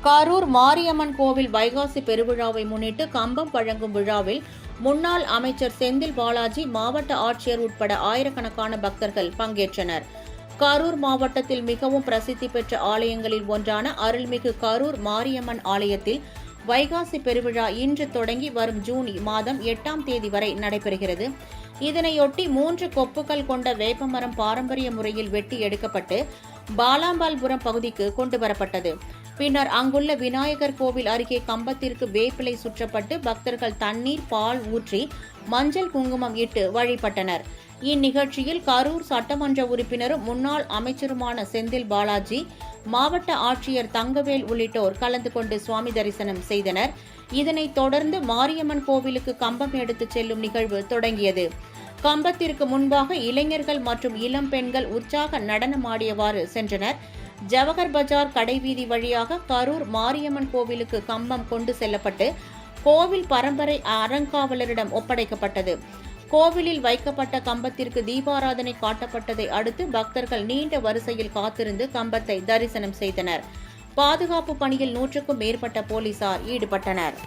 கரூர் மாரியம்மன் கோவில் வைகாசி பெருவிழாவை முன்னிட்டு கம்பம் வழங்கும் விழாவில் முன்னாள் அமைச்சர் செந்தில் பாலாஜி, மாவட்ட ஆட்சியர் உட்பட ஆயிரக்கணக்கான பக்தர்கள் பங்கேற்றனர். கரூர் மாவட்டத்தில் மிகவும் பிரசித்தி பெற்ற ஆலயங்களில் ஒன்றான அருள்மிகு கரூர் மாரியம்மன் ஆலயத்தில் வைகாசி பெருவிழா இன்று தொடங்கி வரும் ஜூன் மாதம் 8ஆம் தேதி வரை நடைபெறுகிறது. இதனையொட்டி 3 கொப்புகள் கொண்ட வேப்பமரம் பாரம்பரிய முறையில் வெட்டி எடுக்கப்பட்டு பாலாம்பாள்புரம் பகுதிக்கு கொண்டுவரப்பட்டது. பின்னர் அங்குள்ள விநாயகர் கோவில் அருகே கம்பத்திற்கு வேப்பிலை சுற்றப்பட்டு பக்தர்கள் தண்ணீர், பால் ஊற்றி மஞ்சள், குங்குமம் இட்டு வழிபட்டனர். இந்நிகழ்ச்சியில் கரூர் சட்டமன்ற உறுப்பினரும் முன்னாள் அமைச்சருமான செந்தில் பாலாஜி, மாவட்ட ஆட்சியர் தங்கவேல் உள்ளிட்டோர் கலந்து கொண்டு சுவாமி தரிசனம் செய்தனர். இதனைத் தொடர்ந்து மாரியம்மன் கோவிலுக்கு கம்பம் எடுத்துச் செல்லும் நிகழ்வு தொடங்கியது. கம்பத்திற்கு முன்பாக இளைஞர்கள் மற்றும் இளம் பெண்கள் உற்சாக நடனமாடியவாறு சென்றனர். ஜவஹர் பஜார் கடைவீதி வழியாக கரூர் மாரியம்மன் கோவிலுக்கு கம்பம் கொண்டு செல்லப்பட்டு கோவில் பரம்பரை அறங்காவலரிடம் ஒப்படைக்கப்பட்டது. கோவிலில் வைக்கப்பட்ட கம்பத்திற்கு தீபாராதனை காட்டப்பட்டதை அடுத்து பக்தர்கள் நீண்ட வரிசையில் காத்திருந்து கம்பத்தை தரிசனம் செய்தனர். பாதுகாப்பு பணியில் 100க்கும் மேற்பட்ட போலீசார் ஈடுபட்டனர்.